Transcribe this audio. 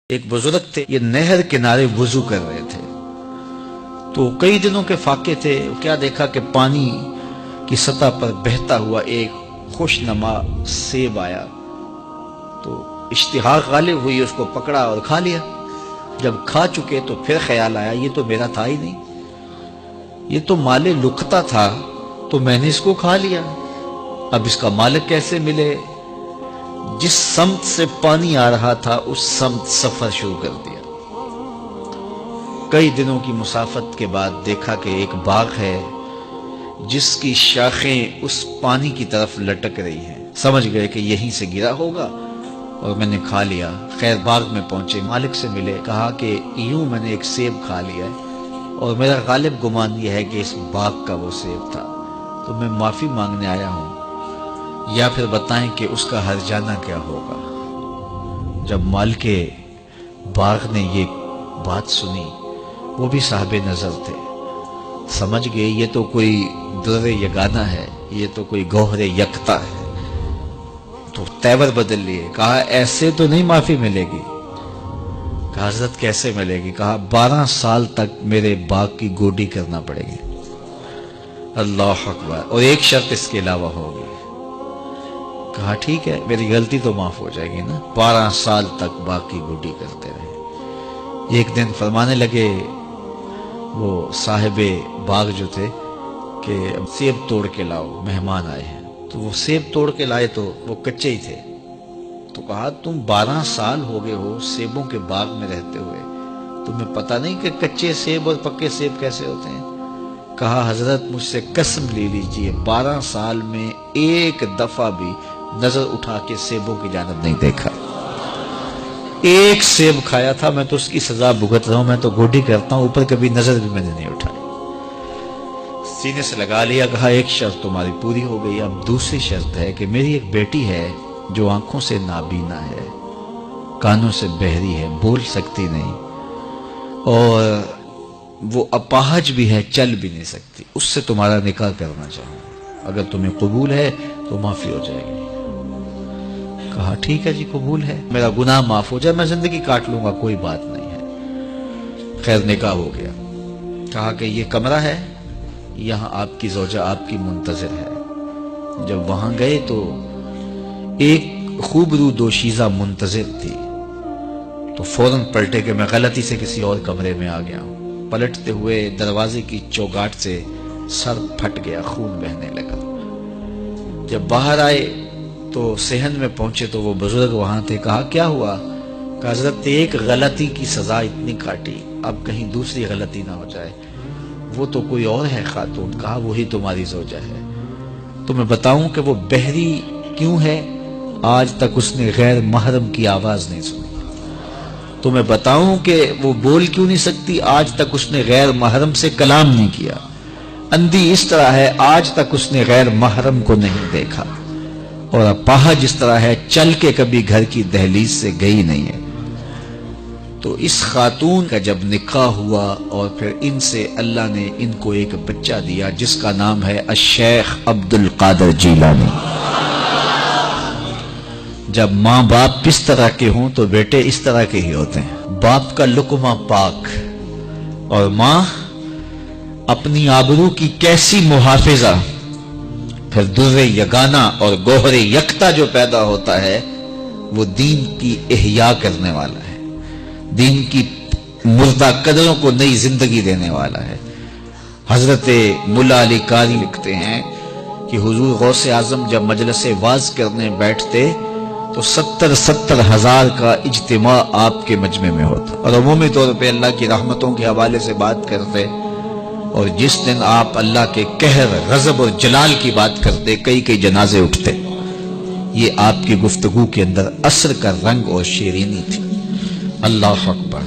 ایک بزرگ تھے، یہ نہر کنارے وضو کر رہے تھے تو کئی دنوں کے فاقے تھے۔ کیا دیکھا کہ پانی کی سطح پر بہتا ہوا ایک خوش نما سیب آیا تو اشتہاق غالب ہوئی، اس کو پکڑا اور کھا لیا۔ جب کھا چکے تو پھر خیال آیا یہ تو میرا تھا ہی نہیں، یہ تو مال لقطہ تھا، تو میں نے اس کو کھا لیا، اب اس کا مالک کیسے ملے؟ جس سمت سے پانی آ رہا تھا اس سمت سفر شروع کر دیا۔ کئی دنوں کی مسافت کے بعد دیکھا کہ ایک باغ ہے جس کی شاخیں اس پانی کی طرف لٹک رہی ہیں۔ سمجھ گئے کہ یہیں سے گرا ہوگا اور میں نے کھا لیا۔ خیر باغ میں پہنچے، مالک سے ملے، کہا کہ یوں میں نے ایک سیب کھا لیا ہے اور میرا غالب گمان یہ ہے کہ اس باغ کا وہ سیب تھا، تو میں معافی مانگنے آیا ہوں، یا پھر بتائیں کہ اس کا ہرجانہ کیا ہوگا۔ جب مالک باغ نے یہ بات سنی، وہ بھی صاحب نظر تھے، سمجھ گئے یہ تو کوئی در یگانہ ہے، یہ تو کوئی گوہر یکتا ہے، تو تیور بدل لیے۔ کہا ایسے تو نہیں معافی ملے گی۔ کہا حضرت کیسے ملے گی؟ کہا 12 سال تک میرے باغ کی گوڈی کرنا پڑے گی۔ اللہ اکبر، اور ایک شرط اس کے علاوہ ہوگی۔ کہا ٹھیک ہے، میری غلطی تو معاف ہو جائے گی نا۔ 12 سال تک باغ کی گوڈی کرتے رہے۔ ایک دن فرمانے لگے وہ صاحب باغ جو تھے کہ سیب توڑ کے لاؤ، مہمان آئے ہیں۔ تو وہ سیب توڑ کے لائے تو وہ کچے ہی تھے۔ تو کہا تم 12 سال ہو گئے ہو سیبوں کے باغ میں رہتے ہوئے، تمہیں پتہ نہیں کہ کچے سیب اور پکے سیب کیسے ہوتے ہیں؟ کہا حضرت مجھ سے قسم لے لیجئے 12 سال میں ایک دفعہ بھی نظر اٹھا کے سیبوں کی جانب نہیں دیکھا۔ ایک سیب کھایا تھا، میں تو اس کی سزا بھگت رہا ہوں، میں تو گوڈی کرتا ہوں، اوپر کبھی نظر بھی میں نے نہیں اٹھائی۔ سینے سے لگا لیا، کہا ایک شرط تمہاری پوری ہو گئی، اب دوسری شرط ہے کہ میری ایک بیٹی ہے جو آنکھوں سے نابینا ہے، کانوں سے بہری ہے، بول سکتی نہیں، اور وہ اپاہج بھی ہے، چل بھی نہیں سکتی، اس سے تمہارا نکاح کرنا چاہوں، اگر تمہیں قبول ہے تو معافی ہو جائے گی۔ کہا ٹھیک ہے جی قبول ہے، میرا گناہ معاف ہو جائے، میں زندگی کاٹ لوں گا، کوئی بات نہیں ہے۔ خیر نکاح ہو گیا۔ کہا کہ یہ کمرہ ہے، یہاں آپ کی زوجہ آپ کی منتظر ہے۔ جب وہاں گئے تو ایک خوبرو دوشیزہ منتظر تھی، تو فوراً پلٹے کہ میں غلطی سے کسی اور کمرے میں آ گیا ہوں۔ پلٹتے ہوئے دروازے کی چوگاٹ سے سر پھٹ گیا، خون بہنے لگا۔ جب باہر آئے تو صحن میں پہنچے تو وہ بزرگ وہاں تھے۔ کہا کیا ہوا؟ کہ حضرت ایک غلطی کی سزا اتنی کاٹی، اب کہیں دوسری غلطی نہ ہو جائے۔ وہ تو کوئی اور ہے خاتون۔ کہا وہی تمہاری زوجہ ہے۔ تو میں بتاؤں کہ وہ بہری کیوں ہے؟ آج تک اس نے غیر محرم کی آواز نہیں سنی۔ تو میں بتاؤں کہ وہ بول کیوں نہیں سکتی؟ آج تک اس نے غیر محرم سے کلام نہیں کیا۔ اندھی اس طرح ہے، آج تک اس نے غیر محرم کو نہیں دیکھا، اور اپاہج اس طرح ہے، چل کے کبھی گھر کی دہلیز سے گئی نہیں ہے۔ تو اس خاتون کا جب نکاح ہوا اور پھر ان سے اللہ نے ان کو ایک بچہ دیا جس کا نام ہے الشیخ عبد القادر جیلانی۔ جب ماں باپ اس طرح کے ہوں تو بیٹے اس طرح کے ہی ہوتے ہیں۔ باپ کا لقمہ پاک اور ماں اپنی آبرو کی کیسی محافظہ، پھر در یگانہ اور گوہر یکتا جو پیدا ہوتا ہے وہ دین کی احیاء کرنے والا ہے، دین کی مردہ قدروں کو نئی زندگی دینے والا ہے۔ حضرت ملا علی قاری لکھتے ہیں کہ حضور غوث اعظم جب مجلس واعظ کرنے بیٹھتے تو 70 ہزار کا اجتماع آپ کے مجمع میں ہوتا، اور عمومی طور پہ اللہ کی رحمتوں کے حوالے سے بات کرتے، اور جس دن آپ اللہ کے قہر، غضب اور جلال کی بات کرتے کئی جنازے اٹھتے۔ یہ آپ کی گفتگو کے اندر عصر کا رنگ اور شیرینی تھی۔ اللہ اکبر۔